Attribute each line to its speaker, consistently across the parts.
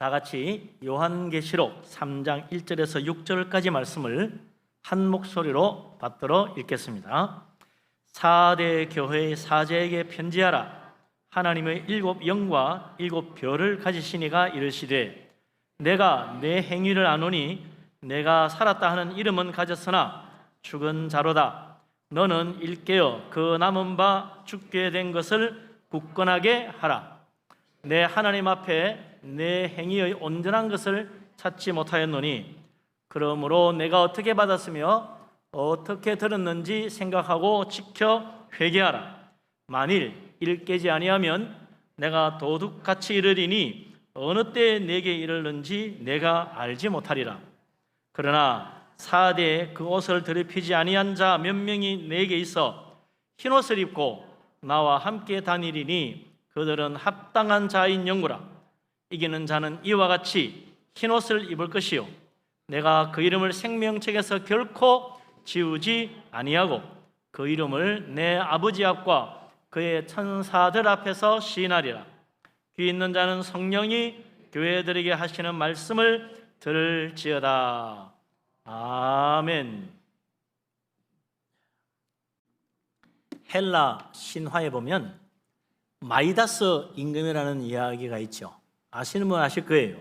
Speaker 1: 다 같이 요한계시록 3장 1절에서 6절까지 말씀을 한 목소리로 받들어 읽겠습니다. 사대 교회의 사제에게 편지하라. 하나님의 7 영과 7 별을 가지신 이가 이르시되 내가 내 행위를 아노니 내가 살았다 하는 이름은 가졌으나 죽은 자로다. 너는 일깨어 그 남은 바 죽게 된 것을 굳건하게 하라. 내 하나님 앞에 내 행위의 온전한 것을 찾지 못하였노니 그러므로 내가 어떻게 받았으며 어떻게 들었는지 생각하고 지켜 회개하라. 만일 일깨지 아니하면 내가 도둑같이 이르리니 어느 때에 내게 이르는지 내가 알지 못하리라. 그러나 사대에 그 옷을 더럽히지 아니한 자 몇 명이 내게 있어 흰옷을 입고 나와 함께 다니리니 그들은 합당한 자인 영구라. 이기는 자는 이와 같이 흰옷을 입을 것이요 내가 그 이름을 생명책에서 결코 지우지 아니하고 그 이름을 내 아버지 앞과 그의 천사들 앞에서 시인하리라. 귀 있는 자는 성령이 교회들에게 하시는 말씀을 들을지어다. 아멘. 헬라 신화에 보면 마이다스 임금이라는 이야기가 있죠. 아시는 분 아실 거예요.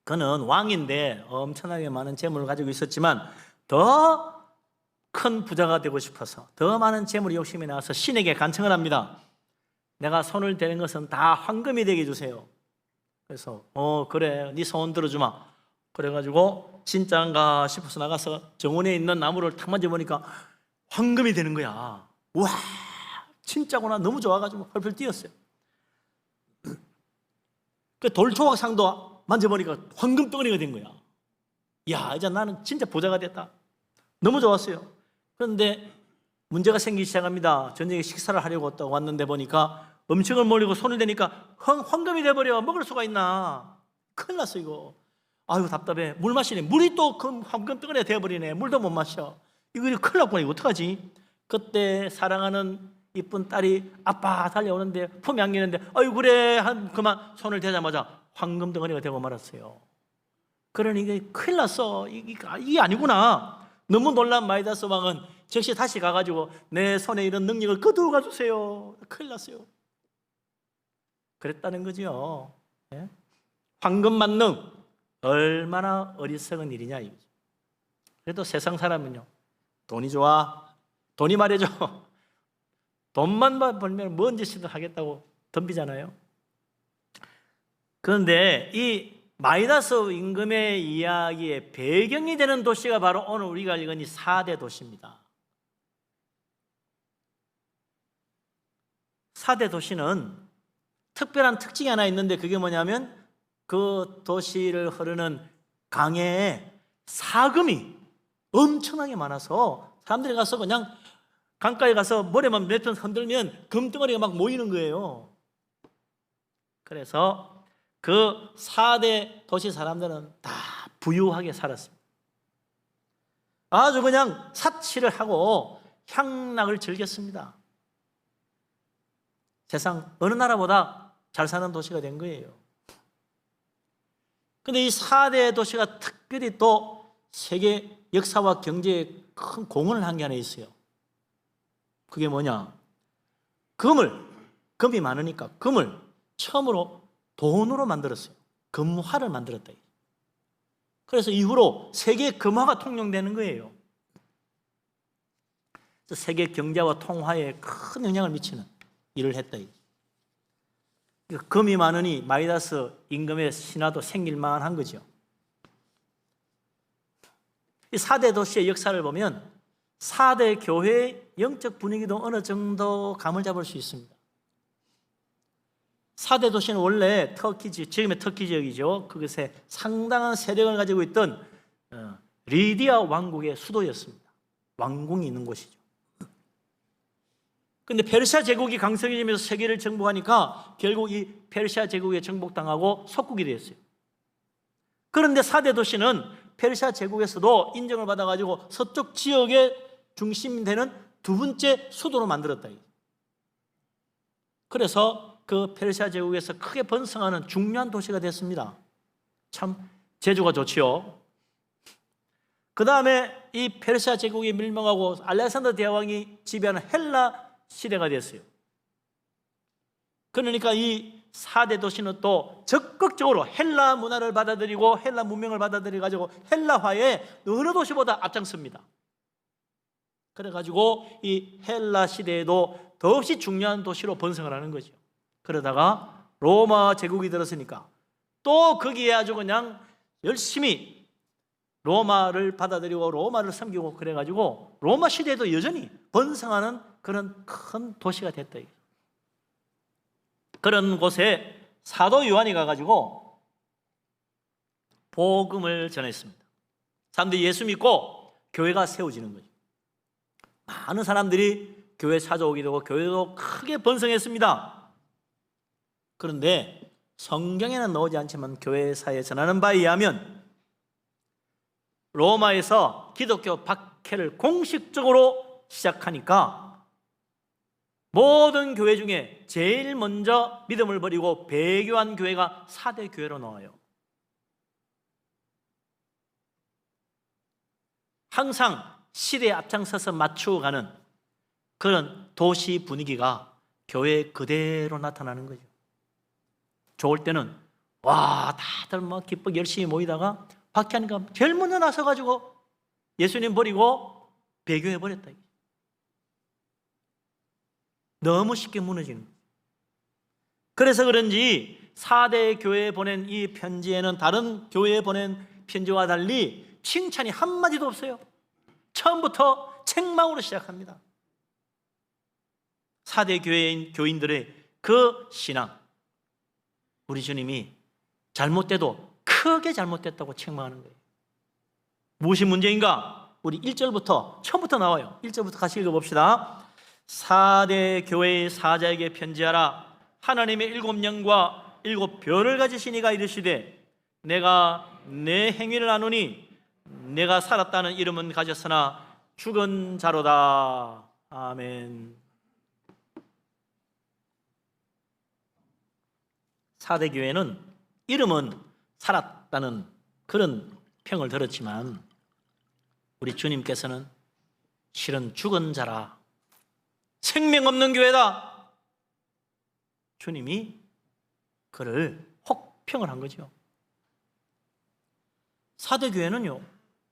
Speaker 1: 그는 왕인데 엄청나게 많은 재물을 가지고 있었지만 더 큰 부자가 되고 싶어서 더 많은 재물이 욕심이 나서 신에게 간청을 합니다. 내가 손을 대는 것은 다 황금이 되게 해주세요. 그래서 그래 네 소원 들어주마. 그래가지고 진짜인가 싶어서 나가서 정원에 있는 나무를 탁 만져보니까 황금이 되는 거야. 와 진짜구나. 너무 좋아가지고 펄펄 뛰었어요. 그 돌조각상도 만져보니까 황금 덩어리가 된 거야. 야 이제 나는 진짜 부자가 됐다. 너무 좋았어요. 그런데 문제가 생기기 시작합니다. 저녁에 식사를 하려고 또 왔는데 보니까 음식을 몰리고 손을 대니까 황금이 돼버려. 먹을 수가 있나. 큰일 났어 이거. 아유 답답해. 물 마시네. 물이 또 황금 덩어리가 되어버리네. 물도 못 마셔. 이거 큰일 났구나. 이거 어떡하지. 그때 사랑하는 이쁜 딸이 아빠 달려오는데 품에 안기는데 아유 그래 그만 손을 대자마자 황금 덩어리가 되고 말았어요. 그러니 이게 큰일 났어. 이게 아니구나. 너무 놀란 마이다스 왕은 즉시 다시 가가지고 내 손에 이런 능력을 거두어 주세요. 큰일 났어요. 그랬다는 거죠. 예? 황금 만능 얼마나 어리석은 일이냐 이거죠. 그래도 세상 사람은요 돈이 좋아. 돈이 말해줘. 돈만 벌면 뭔 짓이든 하겠다고 덤비잖아요. 그런데 이 마이다스 임금의 이야기의 배경이 되는 도시가 바로 오늘 우리가 읽은 이 4대 도시입니다. 4대 도시는 특별한 특징이 하나 있는데 그게 뭐냐면 그 도시를 흐르는 강에 사금이 엄청나게 많아서 사람들이 가서 그냥 강가에 가서 모래만 몇 번 흔들면 금덩어리가 막 모이는 거예요. 그래서 그 4대 도시 사람들은 다 부유하게 살았습니다. 아주 그냥 사치를 하고 향락을 즐겼습니다. 세상 어느 나라보다 잘 사는 도시가 된 거예요. 그런데 이 4대 도시가 특별히 또 세계 역사와 경제에 큰 공헌을 한 게 하나 있어요. 그게 뭐냐? 금이 많으니까 금을 처음으로 돈으로 만들었어요. 금화를 만들었다. 그래서 이후로 세계 금화가 통용되는 거예요. 그래서 세계 경제와 통화에 큰 영향을 미치는 일을 했다. 금이 많으니 마이다스 임금의 신화도 생길 만한 거죠. 이 4대 도시의 역사를 보면 4대 교회의 영적 분위기도 어느 정도 감을 잡을 수 있습니다. 4대 도시는 원래 지금의 터키 지역이죠. 그것에 상당한 세력을 가지고 있던 리디아 왕국의 수도였습니다. 왕궁이 있는 곳이죠. 그런데 페르시아 제국이 강성해지면서 세계를 정복하니까 결국 이 페르시아 제국에 정복당하고 속국이 되었어요. 그런데 4대 도시는 페르시아 제국에서도 인정을 받아가지고 서쪽 지역의 중심이 되는 두 번째 수도로 만들었다. 그래서 그 페르시아 제국에서 크게 번성하는 중요한 도시가 됐습니다. 참 제주가 좋지요. 그 다음에 이 페르시아 제국이 멸망하고 알렉산더 대왕이 지배하는 헬라 시대가 됐어요. 그러니까 이 4대 도시는 또 적극적으로 헬라 문화를 받아들이고 헬라 문명을 받아들여가지고 헬라화에 어느 도시보다 앞장섭니다. 그래가지고 이 헬라 시대에도 더없이 중요한 도시로 번성을 하는 거죠. 그러다가 로마 제국이 들었으니까 또 거기에 아주 그냥 열심히 로마를 받아들이고 로마를 섬기고 그래가지고 로마 시대에도 여전히 번성하는 그런 큰 도시가 됐다. 그런 곳에 사도 요한이 가가지고 복음을 전했습니다. 사람들이 예수 믿고 교회가 세워지는 거죠. 많은 사람들이 교회 찾아오게 되고 교회도 크게 번성했습니다. 그런데 성경에는 나오지 않지만 교회사에 전하는 바에 의하면 로마에서 기독교 박해를 공식적으로 시작하니까 모든 교회 중에 제일 먼저 믿음을 버리고 배교한 교회가 4대 교회로 나와요. 항상 시대에 앞장서서 맞추어가는 그런 도시 분위기가 교회에 그대로 나타나는 거죠. 좋을 때는 와 다들 막 기쁘게 열심히 모이다가 박해하니까 제일 먼저 나서가지고 예수님 버리고 배교해버렸다. 너무 쉽게 무너지는 거예요. 그래서 그런지 4대 교회에 보낸 이 편지에는 다른 교회에 보낸 편지와 달리 칭찬이 한마디도 없어요. 처음부터 책망으로 시작합니다. 4대 교인들의 그 신앙, 우리 주님이 잘못돼도 크게 잘못됐다고 책망하는 거예요. 무엇이 문제인가? 우리 1절부터 처음부터 나와요. 1절부터 같이 읽어봅시다. 4대 교회의 사자에게 편지하라. 하나님의 7영과 7별을 가지신 이가 이르시되 내가 내 행위를 아노니 내가 살았다는 이름은 가졌으나 죽은 자로다. 아멘. 4대 교회는 이름은 살았다는 그런 평을 들었지만 우리 주님께서는 실은 죽은 자라, 생명 없는 교회다. 주님이 그를 혹평을 한 거죠. 4대 교회는요,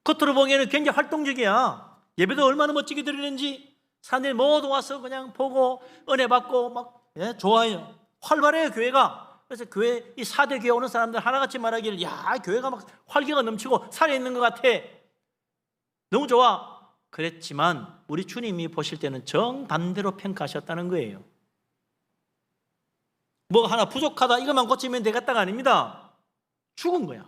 Speaker 1: 겉으로 보기에는 굉장히 활동적이야. 예배도 얼마나 멋지게 드리는지 사람들이 모두 와서 그냥 보고 은혜 받고 막 좋아해요. 활발해요, 교회가. 그래서 교회, 이 4대 교회 오는 사람들 하나같이 말하기를, 야, 교회가 막 활기가 넘치고 살아있는 것 같아. 너무 좋아. 그랬지만 우리 주님이 보실 때는 정반대로 평가하셨다는 거예요. 뭐 하나 부족하다, 이것만 고치면 되겠다가 아닙니다. 죽은 거야.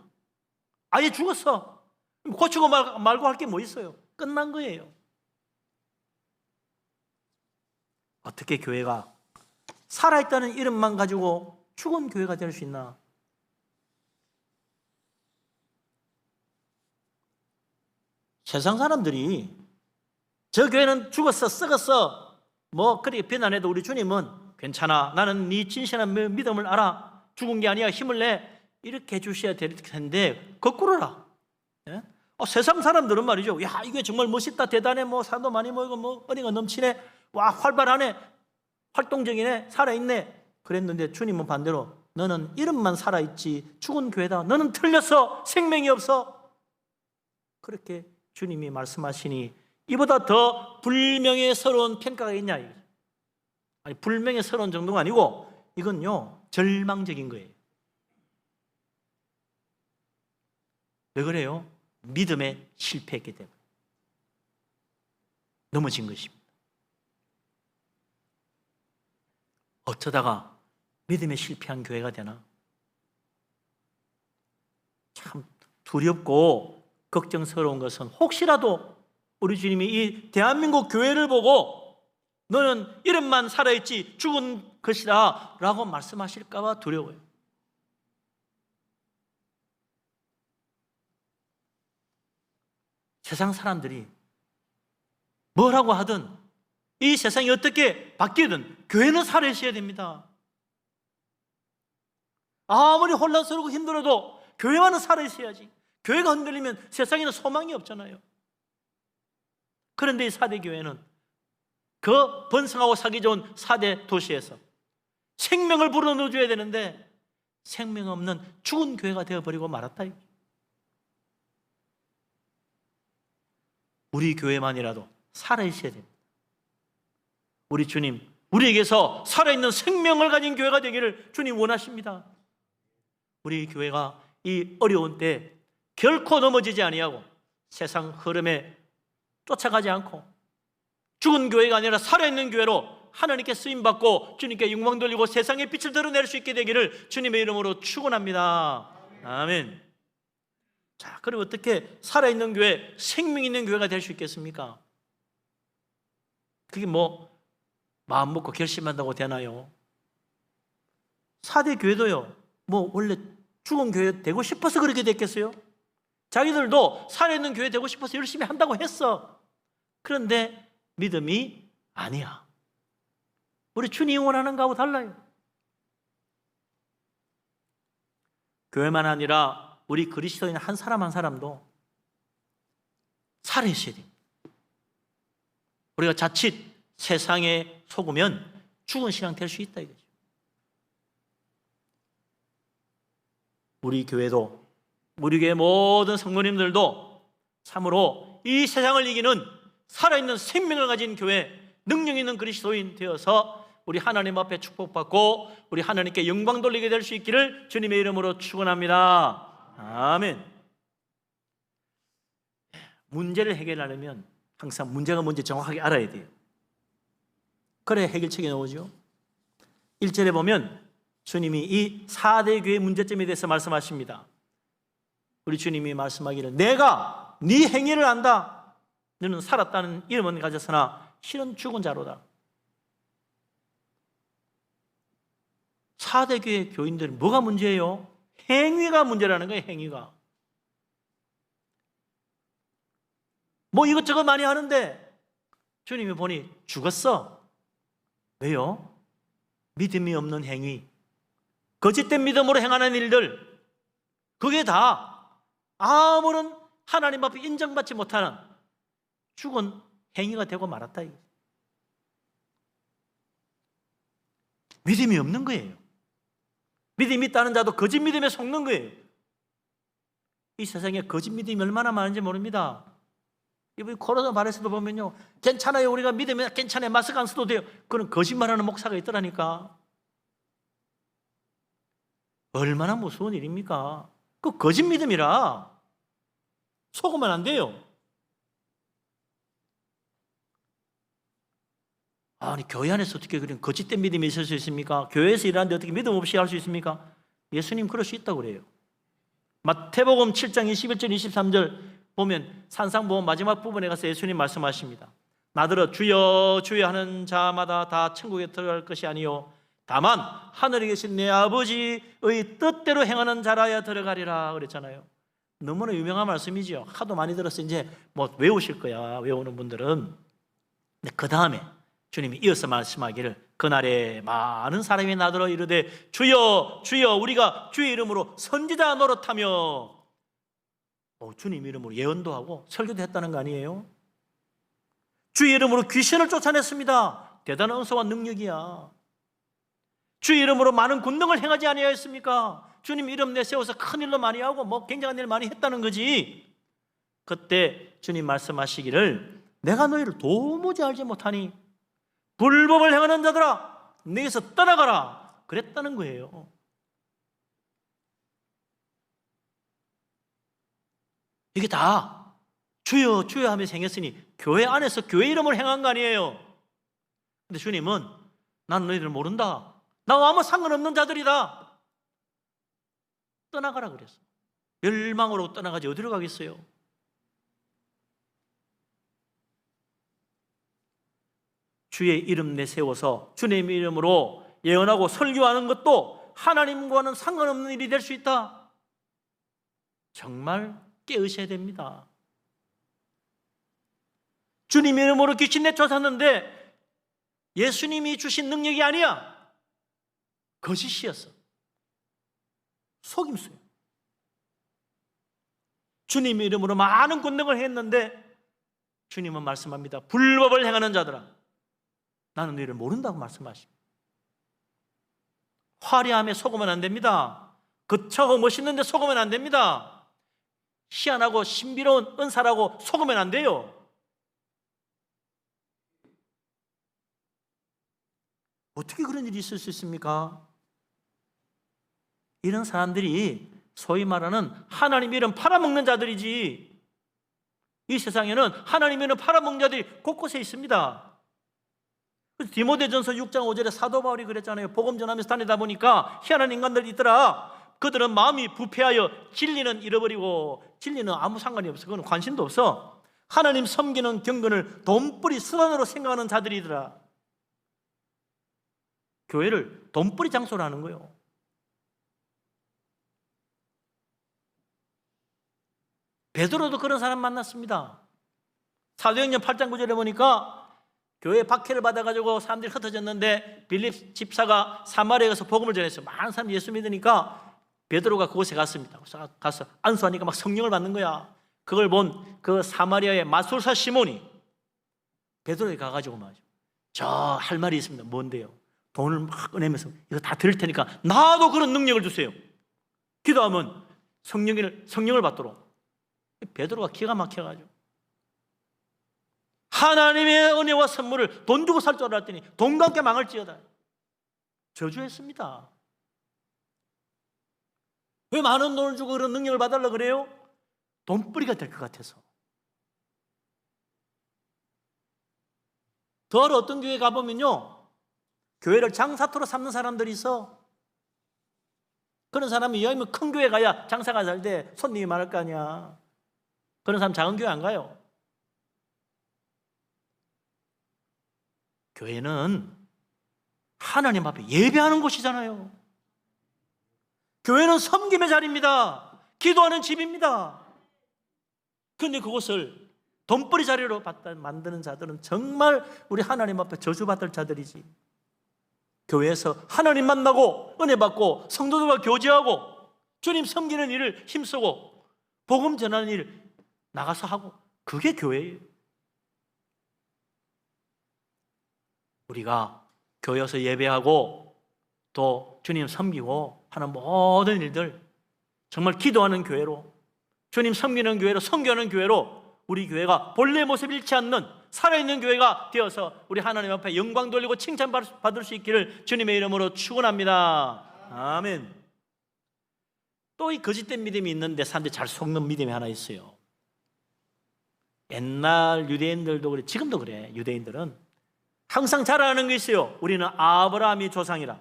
Speaker 1: 아예 죽었어. 고치고 말고 할 게 뭐 있어요? 끝난 거예요. 어떻게 교회가 살아있다는 이름만 가지고 죽은 교회가 될 수 있나? 세상 사람들이 저 교회는 죽었어, 썩었어, 뭐 그렇게 비난해도 우리 주님은 괜찮아, 나는 네 진실한 믿음을 알아, 죽은 게 아니야, 힘을 내, 이렇게 해주셔야 될 텐데 거꾸로라. 예? 세상 사람들은 말이죠, 야, 이게 정말 멋있다, 대단해, 뭐 사람도 많이 모이고 뭐 은혜가 넘치네, 와 활발하네, 활동적이네, 살아있네. 그랬는데 주님은 반대로 너는 이름만 살아있지 죽은 교회다, 너는 틀렸어, 생명이 없어. 그렇게 주님이 말씀하시니 이보다 더 불명예스러운 평가가 있냐? 아니, 불명예스러운 정도가 아니고 이건요 절망적인 거예요. 왜 그래요? 믿음에 실패했기 때문에 넘어진 것입니다. 어쩌다가 믿음에 실패한 교회가 되나? 참 두렵고 걱정스러운 것은 혹시라도 우리 주님이 이 대한민국 교회를 보고 너는 이름만 살아있지 죽은 것이다 라고 말씀하실까 봐 두려워요. 세상 사람들이 뭐라고 하든 이 세상이 어떻게 바뀌든 교회는 살아있어야 됩니다. 아무리 혼란스럽고 힘들어도 교회와는 살아있어야지. 교회가 흔들리면 세상에는 소망이 없잖아요. 그런데 이 4대 교회는 그 번성하고 살기 좋은 4대 도시에서 생명을 불어넣어줘야 되는데 생명 없는 죽은 교회가 되어버리고 말았다. 우리 교회만이라도 살아있어야 됩니다. 우리 주님, 우리에게서 살아있는 생명을 가진 교회가 되기를 주님 원하십니다. 우리 교회가 이 어려운 때 결코 넘어지지 아니하고 세상 흐름에 쫓아가지 않고 죽은 교회가 아니라 살아있는 교회로 하나님께 쓰임받고 주님께 영광 돌리고 세상에 빛을 드러낼 수 있게 되기를 주님의 이름으로 축원합니다. 아멘. 자, 그럼 어떻게 살아있는 교회, 생명 있는 교회가 될 수 있겠습니까? 그게 뭐 마음 먹고 결심한다고 되나요? 4대 교회도요, 뭐 원래 죽은 교회 되고 싶어서 그렇게 됐겠어요? 자기들도 살아있는 교회 되고 싶어서 열심히 한다고 했어. 그런데 믿음이 아니야. 우리 주님이 원하는 거하고 달라요. 교회만 아니라 우리 그리스도인 한 사람 한 사람도 살아있어야 됩니다. 우리가 자칫 세상에 속으면 죽은 신앙 될 수 있다 이거죠. 우리 교회도, 우리 교회 모든 성도님들도 참으로 이 세상을 이기는 살아있는 생명을 가진 교회, 능력 있는 그리스도인 되어서 우리 하나님 앞에 축복받고 우리 하나님께 영광 돌리게 될 수 있기를 주님의 이름으로 축원합니다. 아멘. 문제를 해결하려면 항상 문제가 뭔지 정확하게 알아야 돼요. 그래 해결책이 나오죠. 1절에 보면 주님이 이 4대 교회의 문제점에 대해서 말씀하십니다. 우리 주님이 말씀하기를 내가 네 행위를 안다. 너는 살았다는 이름은 가졌으나 실은 죽은 자로다. 4대 교회 교인들은 뭐가 문제예요? 행위가 문제라는 거예요. 행위가. 뭐 이것저것 많이 하는데 주님이 보니 죽었어. 왜요? 믿음이 없는 행위, 거짓된 믿음으로 행하는 일들, 그게 다 아무런 하나님 앞에 인정받지 못하는 죽은 행위가 되고 말았다. 믿음이 없는 거예요. 믿음이 있다는 자도 거짓 믿음에 속는 거예요. 이 세상에 거짓 믿음이 얼마나 많은지 모릅니다. 이번 코로나 말에서도 보면요, 괜찮아요, 우리가 믿으면 괜찮아요, 마스크 안 써도 돼요. 그런 거짓말하는 목사가 있더라니까. 얼마나 무서운 일입니까? 그 거짓 믿음이라 속으면 안 돼요. 아니, 교회 안에서 어떻게 그런 거짓된 믿음이 있을 수 있습니까? 교회에서 일하는데 어떻게 믿음 없이 할 수 있습니까? 예수님 그럴 수 있다고 그래요. 마태복음 7장 21절 23절 보면 산상보험 마지막 부분에 가서 예수님 말씀하십니다. 나더러 주여 주여 하는 자마다 다 천국에 들어갈 것이 아니요 다만 하늘에 계신 내 아버지의 뜻대로 행하는 자라야 들어가리라 그랬잖아요. 너무나 유명한 말씀이죠. 하도 많이 들어서 이제 뭐 외우실 거야, 외우는 분들은. 근데 그 다음에 주님이 이어서 말씀하기를 그날에 많은 사람이 나더러 이르되 주여 주여 우리가 주의 이름으로 선지자 노릇하며, 주님 이름으로 예언도 하고 설교도 했다는 거 아니에요? 주의 이름으로 귀신을 쫓아냈습니다. 대단한 은사와 능력이야. 주의 이름으로 많은 군능을 행하지 아니하였습니까? 주님 이름 내세워서 큰 일도 많이 하고 뭐 굉장한 일 많이 했다는 거지. 그때 주님 말씀하시기를 내가 너희를 도무지 알지 못하니 불법을 행하는 자들아 내게서 떠나가라 그랬다는 거예요. 이게 다 주여 주여 하면서 행했으니 교회 안에서 교회 이름을 행한 거 아니에요. 근데 주님은 난 너희들 모른다, 나와 아무 상관없는 자들이다, 떠나가라 그랬어. 멸망으로 떠나가지 어디로 가겠어요? 주의 이름 내세워서 주님의 이름으로 예언하고 설교하는 것도 하나님과는 상관없는 일이 될 수 있다. 정말 깨우셔야 됩니다. 주님 이름으로 귀신 내쫓았는데 예수님이 주신 능력이 아니야. 거짓이었어. 속임수예요. 주님의 이름으로 많은 권능을 했는데 주님은 말씀합니다. 불법을 행하는 자들아, 나는 너희를 모른다고 말씀하십니다. 화려함에 속으면 안 됩니다. 거창하고 멋있는데 속으면 안 됩니다. 희한하고 신비로운 은사라고 속으면 안 돼요. 어떻게 그런 일이 있을 수 있습니까? 이런 사람들이 소위 말하는 하나님의 이름 팔아먹는 자들이지, 이 세상에는 하나님의 이름 팔아먹는 자들이 곳곳에 있습니다. 디모데전서 6장 5절에 사도 바울이 그랬잖아요. 복음 전하면서 다니다 보니까 희한한 인간들이 있더라. 그들은 마음이 부패하여 진리는 잃어버리고, 진리는 아무 상관이 없어, 그건 관심도 없어. 하나님 섬기는 경건을 돈벌이 수단으로 생각하는 자들이더라. 교회를 돈벌이 장소로 하는 거예요. 베드로도 그런 사람 만났습니다. 사도행전 8장 9절에 보니까 교회 박해를 받아가지고 사람들이 흩어졌는데 빌립 집사가 사마리아에 가서 복음을 전했어요. 많은 사람이 예수 믿으니까 베드로가 그곳에 갔습니다. 가서 안수하니까 막 성령을 받는 거야. 그걸 본 그 사마리아의 마술사 시몬이 베드로에게 가가지고 말이죠, 저 할 말이 있습니다. 뭔데요? 돈을 막 꺼내면서 이거 다 드릴 테니까 나도 그런 능력을 주세요. 기도하면 성령을 받도록. 베드로가 기가 막혀가지고 하나님의 은혜와 선물을 돈 주고 살 줄 알았더니 돈과 함께 망할지어다 저주했습니다. 왜 많은 돈을 주고 그런 능력을 받으려고 그래요? 돈벌이가 될 것 같아서. 더러 어떤 교회 가보면요, 교회를 장사터로 삼는 사람들이 있어. 그런 사람이 이왕이면 큰 교회 가야 장사가 잘 돼. 손님이 많을 거 아니야. 그런 사람 작은 교회 안 가요. 교회는 하나님 앞에 예배하는 곳이잖아요. 교회는 섬김의 자리입니다. 기도하는 집입니다. 그런데 그곳을 돈벌이 자리로 만드는 자들은 정말 우리 하나님 앞에 저주받을 자들이지. 교회에서 하나님 만나고 은혜 받고 성도들과 교제하고 주님 섬기는 일을 힘쓰고 복음 전하는 일을 나가서 하고, 그게 교회예요. 우리가 교회에서 예배하고 또 주님 섬기고 하는 모든 일들, 정말 기도하는 교회로, 주님 섬기는 교회로, 섬기는 교회로 우리 교회가 본래 모습 잃지 않는 살아있는 교회가 되어서 우리 하나님 앞에 영광 돌리고 칭찬받을 수 있기를 주님의 이름으로 축원합니다. 아멘. 또 이 거짓된 믿음이 있는데 사람들이 잘 속는 믿음이 하나 있어요. 옛날 유대인들도 그래, 지금도 그래. 유대인들은 항상 자랑하는 게 있어요. 우리는 아브라함이 조상이라,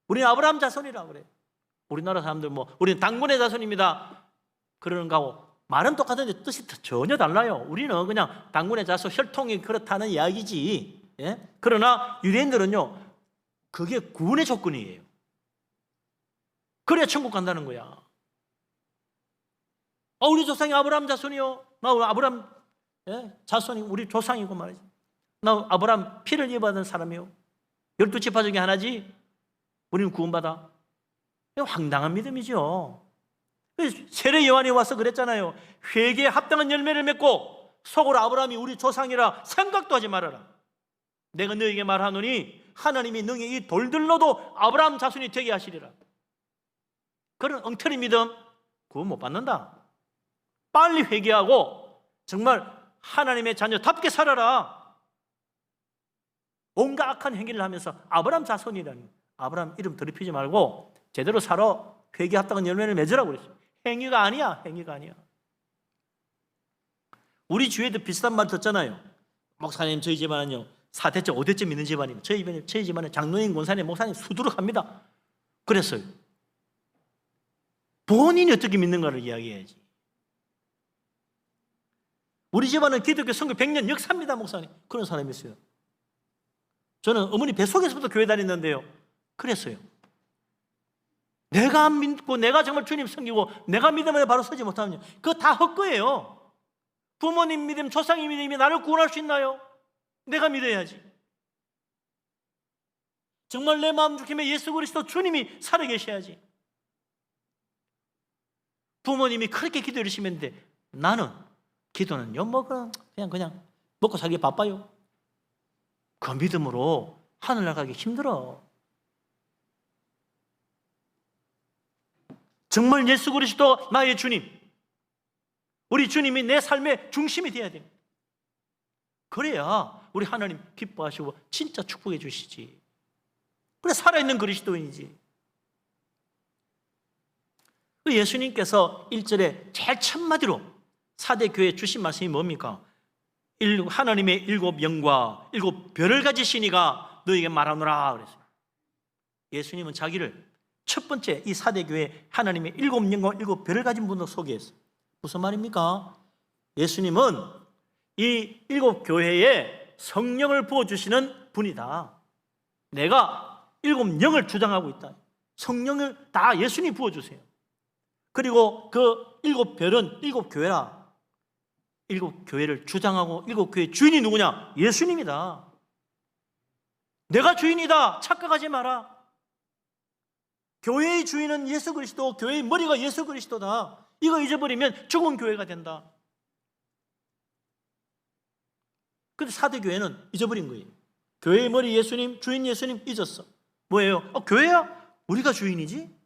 Speaker 1: 우리는 아브라함 자손이라 그래. 우리나라 사람들 우리는 당군의 자손입니다 그러는 거하고 말은 똑같은데 뜻이 전혀 달라요. 우리는 그냥 당군의 자손, 혈통이 그렇다는 이야기지. 예? 그러나 유대인들은요, 그게 구원의 조건이에요. 그래야 천국 간다는 거야. 우리 조상이 아브라함 자손이요. 나 아브라함 자손이 우리 조상이고 말이지. 나 아브라함 피를 입어받은 사람이요. 12지파 중에 하나지. 우리는 구원받아. 황당한 믿음이죠. 세례 요한이 와서 그랬잖아요. 회개에 합당한 열매를 맺고 속으로 아브라함이 우리 조상이라 생각도 하지 말아라. 내가 너에게 말하노니 하나님이 능히 이 돌들로도 아브라함 자손이 되게 하시리라. 그런 엉터리 믿음 구원 못 받는다. 빨리 회개하고 정말 하나님의 자녀답게 살아라. 온갖 악한 행위를 하면서 아브라함 자손이라니, 아브라함 이름 더럽히지 말고 제대로 살아. 회개에 합당한 열매를 맺으라고 그랬어요. 행위가 아니야. 행위가 아니야. 우리 주위에도 비슷한 말 듣잖아요. 목사님, 저희 집안은요 4대째 5대째 믿는 집안이에요. 저희 집안에 장로님, 권사님, 목사님 수두룩합니다. 그랬어요. 본인이 어떻게 믿는가를 이야기해야지. 우리 집안은 기독교 선교 100년 역사입니다, 목사님. 그런 사람이 있어요. 저는 어머니 뱃속에서부터 교회 다녔는데요, 그랬어요. 내가 안 믿고 내가 정말 주님 섬기고 내가 믿음에 바로 서지 못하면 그거 다 헛거예요. 부모님 믿음, 조상의 믿음이 나를 구원할 수 있나요? 내가 믿어야지. 정말 내 마음 중심에 예수 그리스도 주님이 살아계셔야지. 부모님이 그렇게 기도를 하시면 돼. 나는 기도는요, 그냥 먹고 살기 바빠요. 그 믿음으로 하늘 나가기 힘들어. 정말 예수 그리스도 나의 주님, 우리 주님이 내 삶의 중심이 되어야 됩니다. 그래야 우리 하나님 기뻐하시고 진짜 축복해 주시지. 그래 살아있는 그리스도인이지. 예수님께서 1절에 제일 첫 마디로 사대 교회에 주신 말씀이 뭡니까? 하나님의 7영과 7별을 가지시니가 너에게 말하노라 그랬어요. 예수님은 자기를 첫 번째 이 사대 교회 하나님의 7영과 7별을 가진 분으로 소개했어요. 무슨 말입니까? 예수님은 이 7교회에 성령을 부어주시는 분이다. 내가 7영을 주장하고 있다. 성령을 다 예수님이 부어주세요. 그리고 그 7별은 7교회라. 7교회를 주장하고 7교회 주인이 누구냐? 예수님이다. 내가 주인이다. 착각하지 마라. 교회의 주인은 예수 그리스도, 교회의 머리가 예수 그리스도다. 이거 잊어버리면 죽은 교회가 된다. 근데 사대 교회는 잊어버린 거예요. 교회의 머리 예수님, 주인 예수님 잊었어. 뭐예요? 교회야? 우리가 주인이지?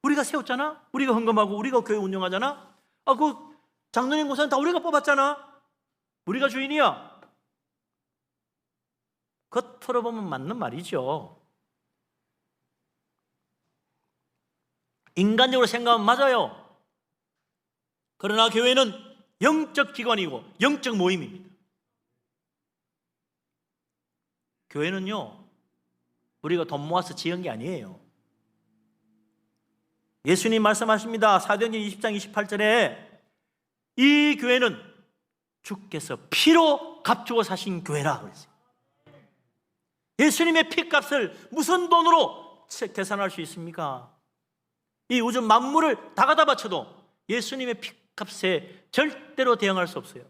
Speaker 1: 우리가 세웠잖아? 우리가 헌금하고 우리가 교회 운영하잖아? 그 장로님 고사는 다 우리가 뽑았잖아? 우리가 주인이야. 겉으로 보면 맞는 말이죠. 인간적으로 생각하면 맞아요. 그러나 교회는 영적 기관이고 영적 모임입니다. 교회는요, 우리가 돈 모아서 지은 게 아니에요. 예수님 말씀하십니다. 사도행전 20장 28절에 이 교회는 주께서 피로 값주고 사신 교회라 그랬어요. 예수님의 피값을 무슨 돈으로 계산할 수 있습니까? 이 우주 만물을 다 갖다 바쳐도 예수님의 피값에 절대로 대응할 수 없어요.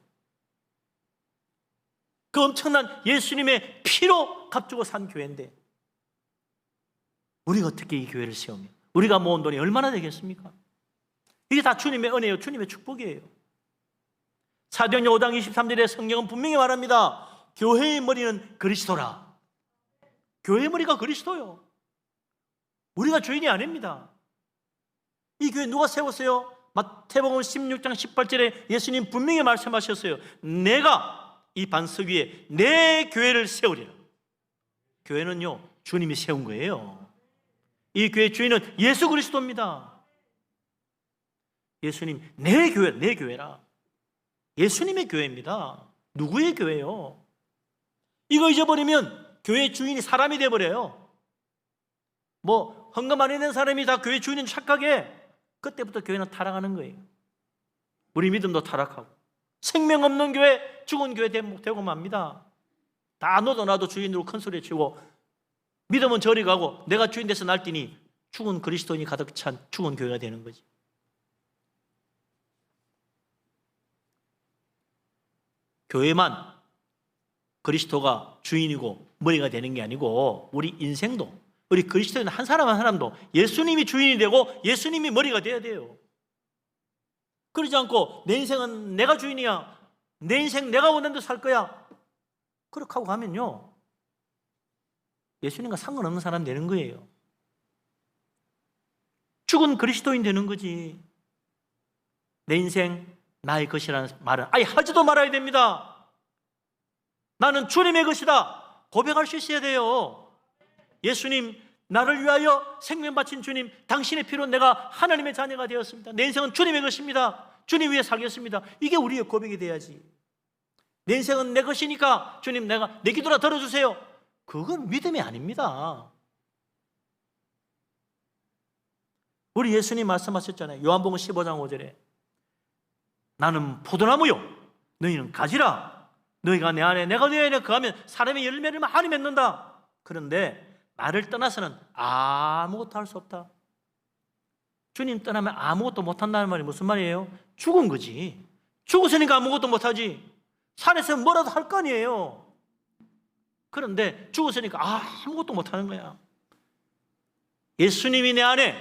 Speaker 1: 그 엄청난 예수님의 피로 값주고 산 교회인데 우리가 어떻게 이 교회를 세우며 우리가 모은 돈이 얼마나 되겠습니까? 이게 다 주님의 은혜예요. 주님의 축복이에요. 사도행전 5장 23절에 성경은 분명히 말합니다. 교회의 머리는 그리스도라. 교회의 머리가 그리스도요. 우리가 주인이 아닙니다. 이 교회 누가 세웠어요? 마태복음 16장 18절에 예수님 분명히 말씀하셨어요. 내가 이 반석 위에 내 교회를 세우리라. 교회는요, 주님이 세운 거예요. 이 교회 주인은 예수 그리스도입니다. 예수님, 내 교회, 내 교회라. 예수님의 교회입니다. 누구의 교회요? 이거 잊어버리면 교회 주인이 사람이 되어버려요. 헌금 안 내는 사람이 다 교회 주인인 착각해. 그때부터 교회는 타락하는 거예요. 우리 믿음도 타락하고 생명 없는 교회, 죽은 교회 되고 맙니다. 다 너도 나도 주인으로 큰 소리 치고 믿음은 저리 가고 내가 주인 돼서 날뛰니 죽은 그리스도인이 가득 찬 죽은 교회가 되는 거지. 교회만 그리스도가 주인이고 머리가 되는 게 아니고 우리 인생도, 우리 그리스도인 한 사람 한 사람도 예수님이 주인이 되고 예수님이 머리가 돼야 돼요. 그러지 않고 내 인생은 내가 주인이야, 내 인생 내가 원하는 대로 살 거야, 그렇게 하고 가면요, 예수님과 상관없는 사람 되는 거예요. 죽은 그리스도인 되는 거지. 내 인생 나의 것이라는 말은 아예 하지도 말아야 됩니다. 나는 주님의 것이다 고백할 수 있어야 돼요. 예수님, 나를 위하여 생명 바친 주님, 당신의 피로 내가 하나님의 자녀가 되었습니다. 내 인생은 주님의 것입니다. 주님 위해 살겠습니다. 이게 우리의 고백이 돼야지. 내 인생은 내 것이니까 주님, 내 기도라 들어주세요. 그건 믿음이 아닙니다. 우리 예수님 말씀하셨잖아요. 요한복음 15장 5절에 나는 포도나무요 너희는 가지라. 너희가 내 안에 내가 내 안에 거하면 사람의 열매를 많이 맺는다. 그런데 나를 떠나서는 아무것도 할 수 없다. 주님 떠나면 아무것도 못한다는 말이 무슨 말이에요? 죽은 거지. 죽었으니까 아무것도 못하지. 산에서 뭐라도 할 거 아니에요. 그런데 죽었으니까 아무것도 못하는 거야. 예수님이 내 안에,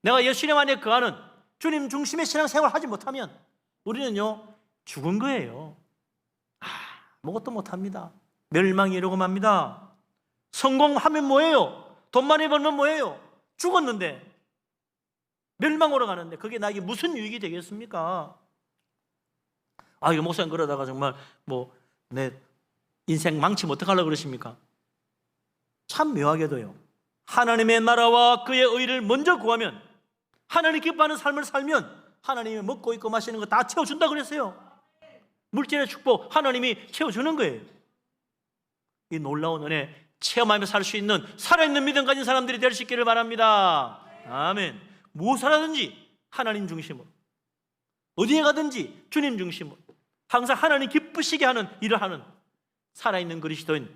Speaker 1: 내가 예수님 안에 거하는 주님 중심의 신앙생활을 하지 못하면 우리는요 죽은 거예요. 아무것도 못합니다. 멸망이 이루고 맙니다. 성공하면 뭐예요? 돈 많이 벌면 뭐예요? 죽었는데 멸망으로 가는데 그게 나에게 무슨 유익이 되겠습니까? 이거 목사님 그러다가 정말 내 인생 망치면 어떡하려고 그러십니까? 참 묘하게도요, 하나님의 나라와 그의 의를 먼저 구하면, 하나님 기뻐하는 삶을 살면 하나님이 먹고 있고 마시는 거 다 채워준다 그랬어요. 물질의 축복 하나님이 채워주는 거예요. 이 놀라운 은혜 체험하며 살 수 있는 살아있는 믿음 가진 사람들이 될 수 있기를 바랍니다. 아멘. 무엇을 하든지 하나님 중심으로, 어디에 가든지 주님 중심으로 항상 하나님 기쁘시게 하는 일을 하는 살아있는 그리스도인,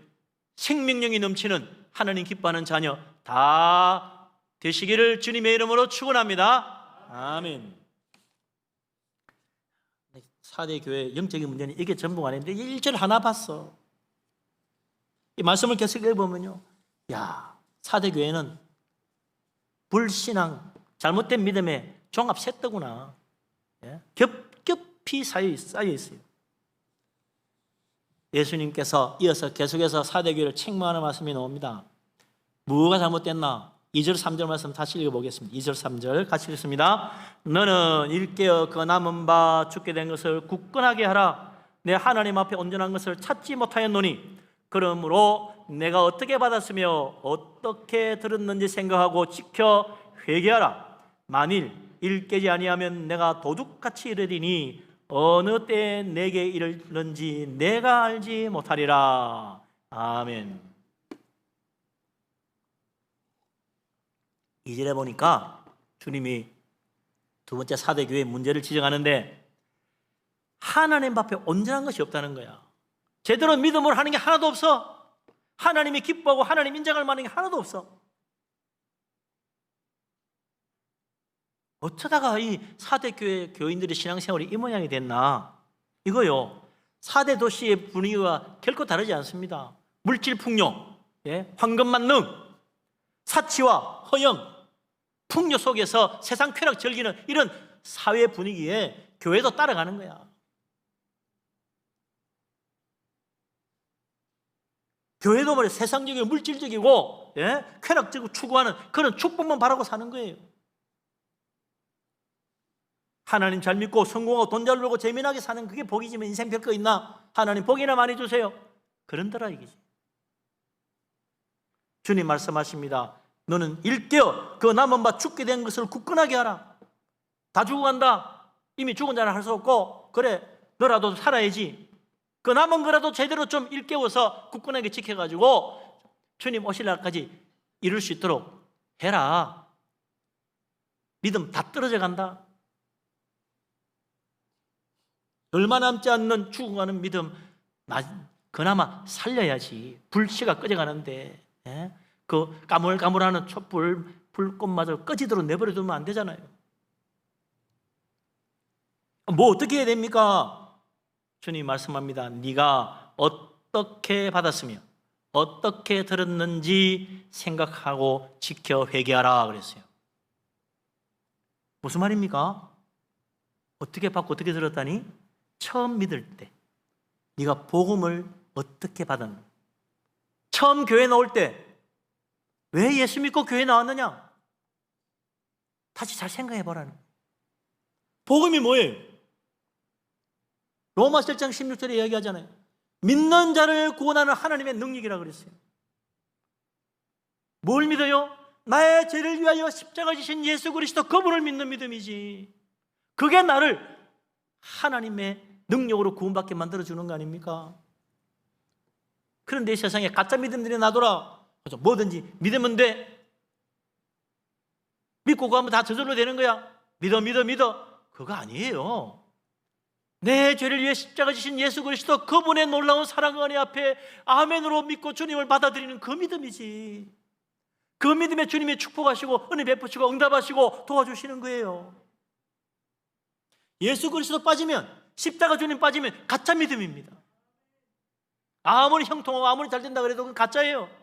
Speaker 1: 생명력이 넘치는 하나님 기뻐하는 자녀 다 되시기를 주님의 이름으로 축원합니다. 아멘. 4대 교회 영적인 문제는 이게 전부가 아닌데 1절 하나 봤어. 이 말씀을 계속 읽어보면요, 4대 교회는 불신앙, 잘못된 믿음의 종합 세트구나. 겹겹이 쌓여 있어요. 예수님께서 이어서 계속해서 4대 교회를 책망하는 말씀이 나옵니다. 뭐가 잘못됐나? 2절 3절 말씀 다시 읽어보겠습니다. 2절 3절 같이 읽습니다. 너는 일깨어 그 남은 바 죽게 된 것을 굳건하게 하라. 내 하나님 앞에 온전한 것을 찾지 못하였노니 그러므로 내가 어떻게 받았으며 어떻게 들었는지 생각하고 지켜 회개하라. 만일 일깨지 아니하면 내가 도둑같이 이르리니 어느 때에 내게 이르는지 내가 알지 못하리라. 아멘. 2절에 보니까 주님이 두 번째 4대 교회의 문제를 지적하는데 하나님 앞에 온전한 것이 없다는 거야. 제대로 믿음으로 하는 게 하나도 없어. 하나님이 기뻐하고 하나님 인정할 만한 게 하나도 없어. 어쩌다가 이 4대 교회 교인들의 신앙생활이 이 모양이 됐나? 이거요, 4대 도시의 분위기와 결코 다르지 않습니다. 물질 풍요, 황금 만능, 사치와 허영, 풍요 속에서 세상 쾌락 즐기는 이런 사회 분위기에 교회도 따라가는 거야. 교회도 말이야 세상적이고 물질적이고 쾌락적으로 추구하는 그런 축복만 바라고 사는 거예요. 하나님 잘 믿고 성공하고 돈 잘 벌고 재미나게 사는 그게 복이지만 인생 별거 있나? 하나님 복이나 많이 주세요. 그런더라 이거지. 주님 말씀하십니다. 너는 일깨어 그 남은 바 죽게 된 것을 굳건하게 하라. 다 죽어간다. 이미 죽은 자는 할 수 없고, 그래 너라도 살아야지. 그 남은 거라도 제대로 좀 일깨워서 굳건하게 지켜가지고 주님 오실 날까지 이룰 수 있도록 해라. 믿음 다 떨어져 간다. 얼마 남지 않는 죽어가는 믿음 그나마 살려야지. 불씨가 꺼져가는데 그 까물까물하는 촛불 불꽃마저 꺼지도록 내버려 두면 안 되잖아요. 뭐 어떻게 해야 됩니까? 주님 말씀합니다. 네가 어떻게 받았으며 어떻게 들었는지 생각하고 지켜 회개하라 그랬어요. 무슨 말입니까? 어떻게 받고 어떻게 들었다니? 처음 믿을 때 네가 복음을 어떻게 받았나? 처음 교회 나올 때 왜 예수 믿고 교회 나왔느냐? 다시 잘 생각해 보라는 거예요. 복음이 뭐예요? 로마서 1장 16절에 이야기하잖아요. 믿는 자를 구원하는 하나님의 능력이라 그랬어요. 뭘 믿어요? 나의 죄를 위하여 십자가 지신 예수 그리스도 그분을 믿는 믿음이지. 그게 나를 하나님의 능력으로 구원받게 만들어주는 거 아닙니까? 그런데 이 세상에 가짜 믿음들이 나더라. 뭐든지 믿으면 돼. 믿고 가면 다 저절로 되는 거야. 믿어. 그거 아니에요. 내 죄를 위해 십자가 지신 예수 그리스도 그분의 놀라운 사랑 은혜 앞에 아멘으로 믿고 주님을 받아들이는 그 믿음이지. 그 믿음에 주님이 축복하시고 은혜 베푸시고 응답하시고 도와주시는 거예요. 예수 그리스도 빠지면, 십자가 주님 빠지면 가짜 믿음입니다. 아무리 형통하고 아무리 잘 된다 그래도 그건 가짜예요.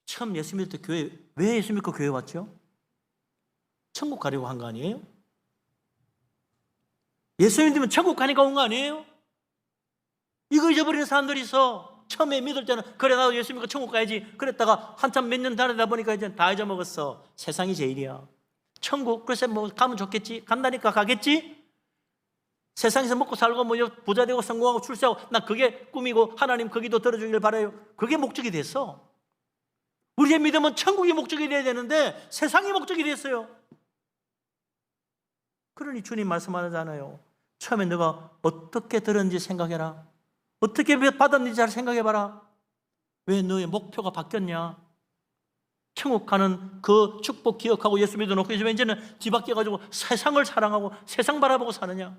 Speaker 1: 처음 예수 믿을 때 왜 예수 믿고 교회 왔죠? 천국 가려고 한 거 아니에요? 예수 믿으면 천국 가니까 온 거 아니에요? 이거 잊어버리는 사람들이 있어. 처음에 믿을 때는 그래 나도 예수 믿고 천국 가야지 그랬다가 한참 몇 년 다니다 보니까 이제 다 잊어먹었어. 세상이 제일이야. 천국 글쎄 뭐 가면 좋겠지. 간다니까 가겠지. 세상에서 먹고 살고 뭐 부자 되고 성공하고 출세하고 나 그게 꿈이고 하나님 거기도 들어주길 바라요. 그게 목적이 됐어. 우리의 믿음은 천국이 목적이 돼야 되는데 세상이 목적이 됐어요. 그러니 주님 말씀하잖아요. 처음에 너가 어떻게 들었는지 생각해라. 어떻게 받았는지 잘 생각해봐라. 왜 너의 목표가 바뀌었냐? 천국 가는 그 축복 기억하고 예수 믿어놓고 이제는 뒤바뀌어가지고 세상을 사랑하고 세상 바라보고 사느냐?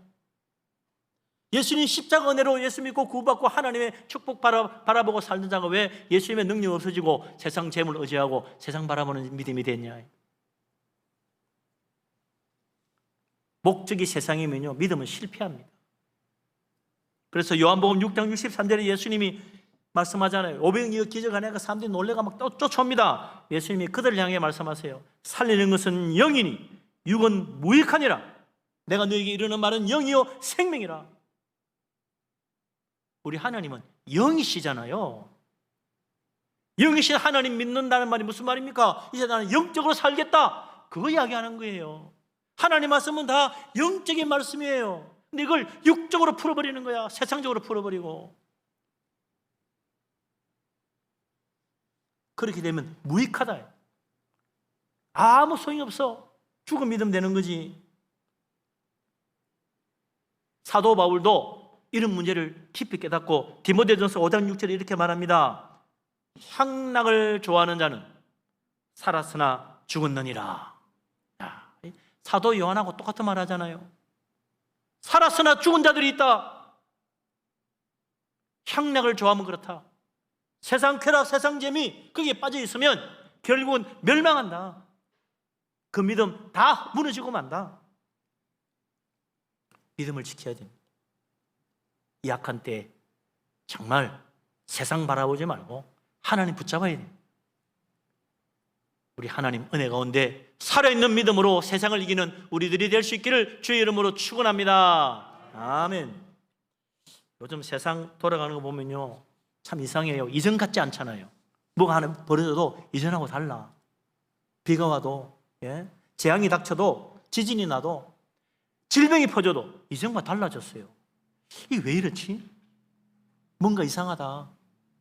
Speaker 1: 예수님 십자가 은혜로 예수 믿고 구원받고 하나님의 축복 바라보고 살던 자가 왜 예수님의 능력 없어지고 세상 재물 의지하고 세상 바라보는 믿음이 됐냐? 목적이 세상이면요 믿음은 실패합니다. 그래서 요한복음 6장 63절에 예수님이 말씀하잖아요. 500여 기적하니까 사람들이 놀래가 막 쫓아옵니다. 예수님이 그들을 향해 말씀하세요. 살리는 것은 영이니 육은 무익하니라. 내가 너에게 이르는 말은 영이요 생명이라. 우리 하나님은 영이시잖아요. 영이신 하나님 믿는다는 말이 무슨 말입니까? 이제 나는 영적으로 살겠다. 그거 이야기하는 거예요. 하나님 말씀은 다 영적인 말씀이에요. 근데 이걸 육적으로 풀어버리는 거야. 세상적으로 풀어버리고. 그렇게 되면 무익하다. 아무 소용이 없어. 죽음 믿음 되는 거지. 사도 바울도 이런 문제를 깊이 깨닫고 디모데전서 5장 6절에 이렇게 말합니다. 향락을 좋아하는 자는 살았으나 죽었느니라. 사도 요한하고 똑같은 말 하잖아요. 살았으나 죽은 자들이 있다. 향락을 좋아하면 그렇다. 세상 쾌락, 세상 재미 거기에 빠져 있으면 결국은 멸망한다. 그 믿음 다 무너지고 만다. 믿음을 지켜야 됩니다. 이 약한 때 정말 세상 바라보지 말고 하나님 붙잡아야 됩니다. 우리 하나님 은혜 가운데 살아있는 믿음으로 세상을 이기는 우리들이 될 수 있기를 주의 이름으로 축원합니다. 아멘. 요즘 세상 돌아가는 거 보면요 참 이상해요. 이전 같지 않잖아요. 뭐가 하나 벌어져도 이전하고 달라. 비가 와도 재앙이 닥쳐도 지진이 나도 질병이 퍼져도 이전과 달라졌어요. 이게 왜 이렇지? 뭔가 이상하다.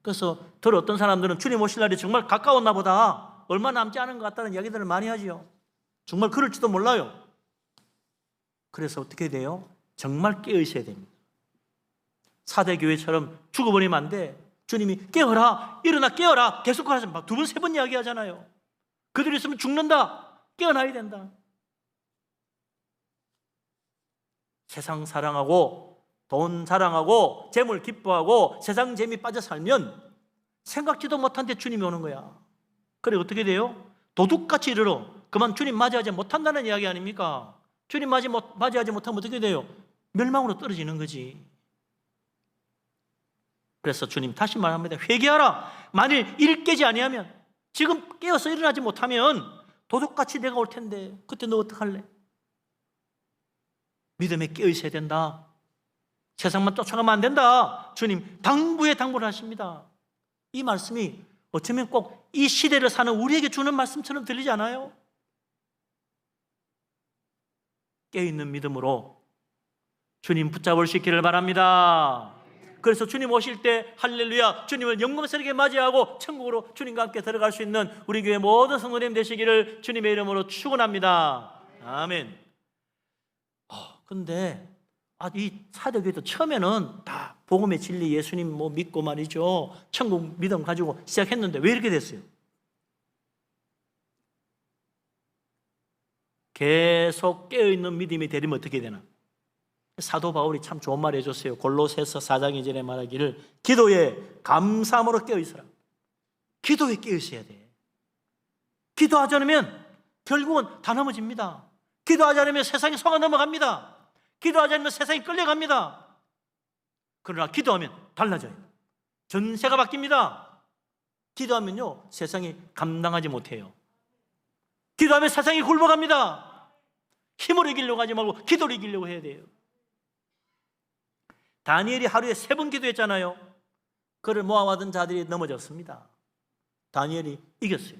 Speaker 1: 그래서 어떤 사람들은 주님 오실 날이 정말 가까웠나 보다. 얼마 남지 않은 것 같다는 이야기들을 많이 하지요. 정말 그럴지도 몰라요. 그래서 어떻게 돼요? 정말 깨어 있어야 됩니다. 사대교회처럼 죽어버리면 안 돼. 주님이 깨어라, 일어나 깨어라 계속 하지 마. 2번, 3번 이야기하잖아요. 그들이 있으면 죽는다. 깨어나야 된다. 세상 사랑하고 돈 사랑하고 재물 기뻐하고 세상 재미 빠져 살면 생각지도 못한 데 주님이 오는 거야. 그래 어떻게 돼요? 도둑같이 이르러 그만 주님 맞이하지 못한다는 이야기 아닙니까? 주님 맞이하지 못하면 어떻게 돼요? 멸망으로 떨어지는 거지. 그래서 주님 다시 말합니다. 회개하라. 만일 일 깨지 아니하면 지금 깨어서 일어나지 못하면 도둑같이 내가 올 텐데 그때 너 어떡할래? 믿음에 깨어 있어야 된다. 세상만 쫓아가면 안 된다. 주님 당부에 당부를 하십니다. 이 말씀이 어쩌면 꼭 이 시대를 사는 우리에게 주는 말씀처럼 들리지 않아요? 깨어있는 믿음으로 주님 붙잡을 수 있기를 바랍니다. 그래서 주님 오실 때 할렐루야 주님을 영광스럽게 맞이하고 천국으로 주님과 함께 들어갈 수 있는 우리 교회 모든 성도님 되시기를 주님의 이름으로 축원합니다. 아멘. 근데 이 사도교회도 처음에는 다 복음의 진리 예수님 믿고 말이죠. 천국 믿음 가지고 시작했는데 왜 이렇게 됐어요? 계속 깨어있는 믿음이 되려면 어떻게 되나? 사도 바울이 참 좋은 말 해줬어요. 골로새서 4장 2절에 말하기를 기도에 감사함으로 깨어있으라. 기도에 깨어있어야 돼. 기도하지 않으면 결국은 다 넘어집니다. 기도하지 않으면 세상이 속아 넘어갑니다. 기도하지 않으면 세상이 끌려갑니다. 그러나 기도하면 달라져요. 전세가 바뀝니다. 기도하면요 세상이 감당하지 못해요. 기도하면 세상이 굴러갑니다. 힘을 이기려고 하지 말고 기도를 이기려고 해야 돼요. 다니엘이 하루에 3번 기도했잖아요. 그를 모아왔던 자들이 넘어졌습니다. 다니엘이 이겼어요.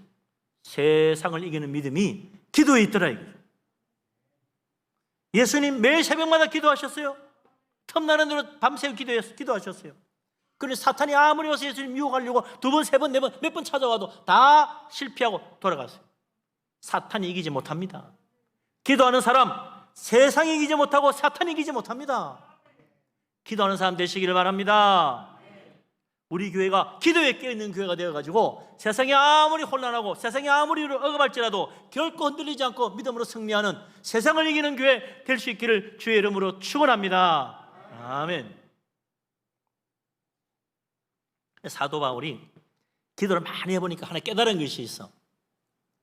Speaker 1: 세상을 이기는 믿음이 기도에 있더라 이거죠. 예수님 매일 새벽마다 기도하셨어요. 틈나는 대로 밤새 기도하셨어요. 그런데 사탄이 아무리 와서 예수님 유혹하려고 2번, 3번, 4번 몇 번 찾아와도 다 실패하고 돌아갔어요. 사탄이 이기지 못합니다. 기도하는 사람 세상이 이기지 못하고 사탄이 이기지 못합니다. 기도하는 사람 되시기를 바랍니다. 우리 교회가 기도에 깨어있는 교회가 되어가지고 세상이 아무리 혼란하고 세상이 아무리 억압할지라도 결코 흔들리지 않고 믿음으로 승리하는 세상을 이기는 교회 될 수 있기를 주의 이름으로 축원합니다. 아멘. 사도 바울이 기도를 많이 해보니까 하나 깨달은 것이 있어.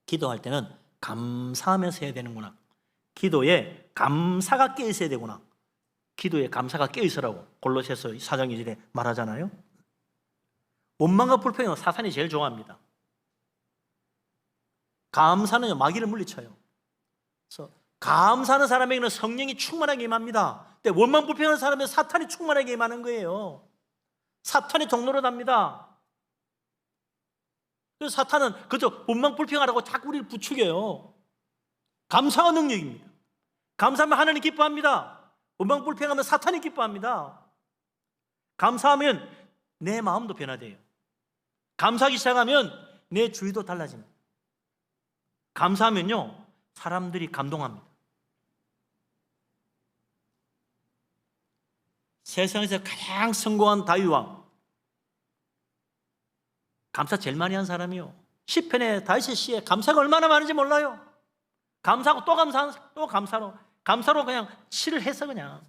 Speaker 1: 기도할 때는 감사하면서 해야 되는구나. 기도에 감사가 깨어 있어야 되구나. 기도에 감사가 깨어 있으라고 골로새서 4장 2절에 말하잖아요. 원망과 불평은 사탄이 제일 좋아합니다. 감사는 마귀를 물리쳐요. 그래서 감사하는 사람에게는 성령이 충만하게 임합니다. 근데 원망 불평하는 사람은 사탄이 충만하게 임하는 거예요. 사탄이 종로로 답니다. 그래서 사탄은 그저 원망 불평하라고 자꾸 우리를 부추겨요. 감사가 능력입니다. 감사하면 하나님 기뻐합니다. 원망 불평하면 사탄이 기뻐합니다. 감사하면 내 마음도 변화돼요. 감사하기 시작하면 내 주위도 달라집니다. 감사하면요 사람들이 감동합니다. 세상에서 가장 성공한 다윗왕, 감사 제일 많이 한 사람이요. 시편에 다윗의 시에 감사가 얼마나 많은지 몰라요. 감사하고 또 감사, 또 감사로 그냥 시를 해서 그냥.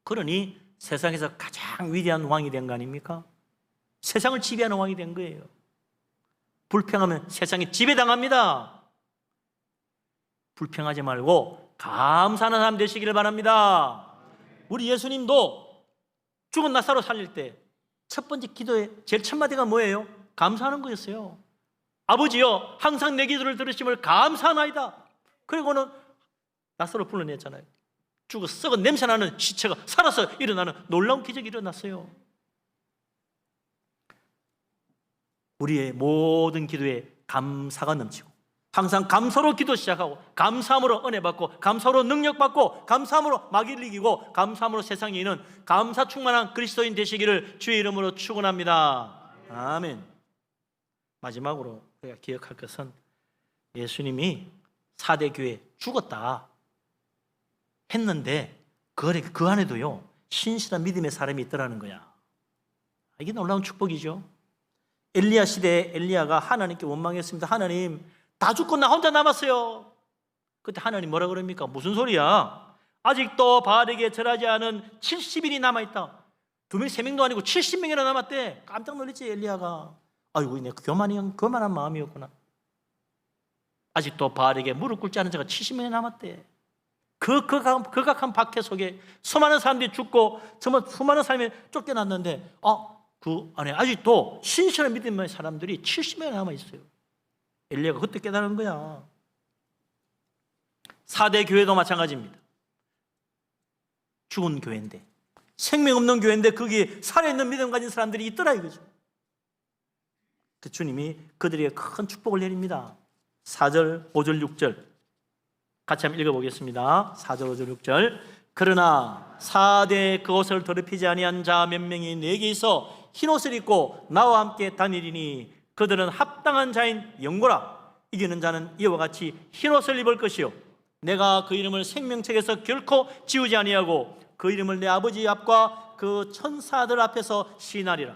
Speaker 1: 그러니 세상에서 가장 위대한 왕이 된 거 아닙니까? 세상을 지배하는 왕이 된 거예요. 불평하면 세상에 지배당합니다. 불평하지 말고 감사하는 사람 되시기를 바랍니다. 우리 예수님도 죽은 나사로 살릴 때 첫 번째 기도의 제일 첫 마디가 뭐예요? 감사하는 거였어요. 아버지여 항상 내 기도를 들으심을 감사하나이다. 그리고는 나사로 불러냈잖아요. 죽어 썩은 냄새나는 시체가 살아서 일어나는 놀라운 기적이 일어났어요. 우리의 모든 기도에 감사가 넘치고 항상 감사로 기도 시작하고 감사함으로 은혜 받고 감사로 능력 받고 감사함으로 마귀를 이기고 감사함으로 세상에 있는 감사 충만한 그리스도인 되시기를 주의 이름으로 축원합니다. 아멘. 마지막으로 우리가 기억할 것은 예수님이 4대 교회 죽었다 했는데 그 안에도요 신실한 믿음의 사람이 있더라는 거야. 이게 놀라운 축복이죠. 엘리야 시대에 엘리야가 하나님께 원망했습니다. 하나님 다 죽고 나 혼자 남았어요. 그때 하나님 뭐라 그럽니까? 무슨 소리야? 아직도 바알에게 절하지 않은 70인이 남아있다. 2명, 3명도 아니고 70명이나 남았대. 깜짝 놀랐지 엘리야가. 아이고 내가 교만한 마음이었구나. 아직도 바알에게 무릎 꿇지 않은 자가 70명이 남았대. 그 극악한 박해 속에 수많은 사람들이 죽고 정말 수많은 사람이 쫓겨났는데 그 안에 아직도 신실한 믿음의 사람들이 70명이 남아있어요. 엘리야가 그때 깨달은 거야. 4대 교회도 마찬가지입니다. 죽은 교회인데 생명 없는 교회인데 거기에 살아있는 믿음 가진 사람들이 있더라 이거죠. 그 주님이 그들에게 큰 축복을 내립니다. 4절, 5절, 6절 같이 한번 읽어보겠습니다. 4절, 5절, 6절 그러나 4대 그것을 더럽히지 아니한 자 몇 명이 내게 있어 흰옷을 입고 나와 함께 다니리니 그들은 합당한 자인 영고라. 이기는 자는 이와 같이 흰옷을 입을 것이요 내가 그 이름을 생명책에서 결코 지우지 아니하고 그 이름을 내 아버지 앞과 그 천사들 앞에서 시인하리라.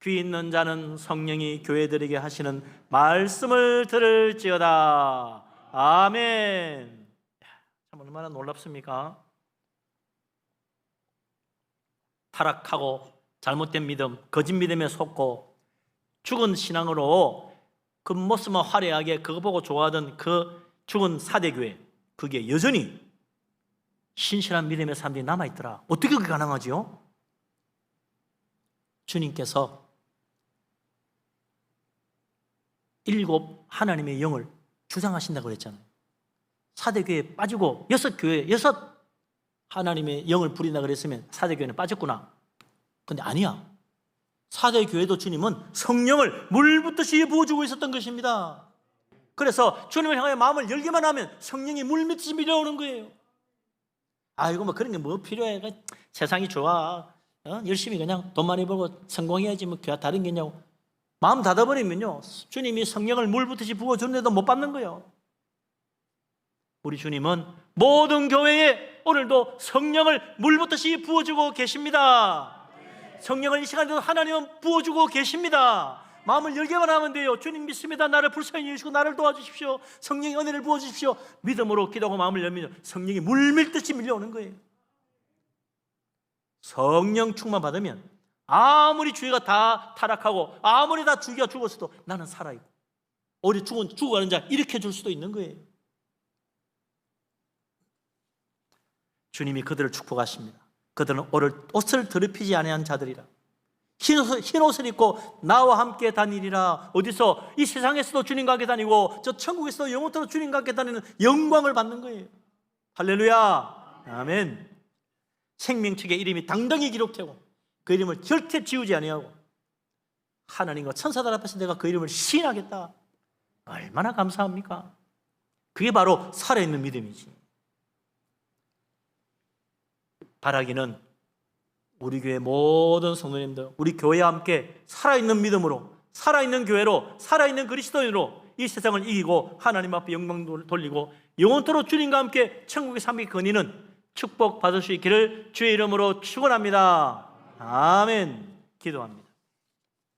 Speaker 1: 귀 있는 자는 성령이 교회들에게 하시는 말씀을 들을지어다. 아멘. 참 얼마나 놀랍습니까? 타락하고 잘못된 믿음, 거짓 믿음에 속고 죽은 신앙으로 그 모습만 화려하게 그거 보고 좋아하던 그 죽은 4대 교회, 그게 여전히 신실한 믿음의 사람들이 남아있더라. 어떻게 그게 가능하지요? 주님께서 7 하나님의 영을 주장하신다고 그랬잖아요. 4대 교회에 빠지고 6교회, 6 하나님의 영을 부린다 그랬으면 4대 교회는 빠졌구나. 근데 아니야. 4대 교회도 주님은 성령을 물붓듯이 부어주고 있었던 것입니다. 그래서 주님을 향하여 마음을 열기만 하면 성령이 물밀듯이 밀려오는 거예요. 아이고 뭐 그런 게 뭐 필요해. 세상이 좋아. 열심히 그냥 돈 많이 벌고 성공해야지 뭐 다른 게 있냐고. 마음 닫아버리면요, 주님이 성령을 물붓듯이 부어주는데도 못 받는 거예요. 우리 주님은 모든 교회에 오늘도 성령을 물붓듯이 부어주고 계십니다. 성령을 이 시간에도 하나님은 부어주고 계십니다. 마음을 열게만 하면 돼요. 주님 믿습니다. 나를 불쌍히 여기시고 나를 도와주십시오. 성령의 은혜를 부어주십시오. 믿음으로 기도하고 마음을 열면 성령이 물밀듯이 밀려오는 거예요. 성령 충만 받으면 아무리 주위가 다 타락하고 아무리 다 주기가 죽었어도 나는 살아있고, 우리 죽어가는 자 일으켜줄 수도 있는 거예요. 주님이 그들을 축복하십니다. 그들은 옷을 더럽히지 아니한 자들이라. 흰 옷을 입고 나와 함께 다니리라. 어디서? 이 세상에서도 주님과 함께 다니고 저 천국에서도 영원토록 주님과 함께 다니는 영광을 받는 거예요. 할렐루야. 아멘. 생명책에 이름이 당당히 기록되고 그 이름을 절대 지우지 아니하고 하나님과 천사들 앞에서 내가 그 이름을 시인하겠다. 얼마나 감사합니까? 그게 바로 살아있는 믿음이지. 바라기는 우리 교회 모든 성도님들, 우리 교회와 함께 살아있는 믿음으로, 살아있는 교회로, 살아있는 그리스도인으로 이 세상을 이기고 하나님 앞에 영광 돌리고 영원토록 주님과 함께 천국의 삶이 거니는 축복 받을 수 있기를 주의 이름으로 축원합니다. 아멘. 기도합니다.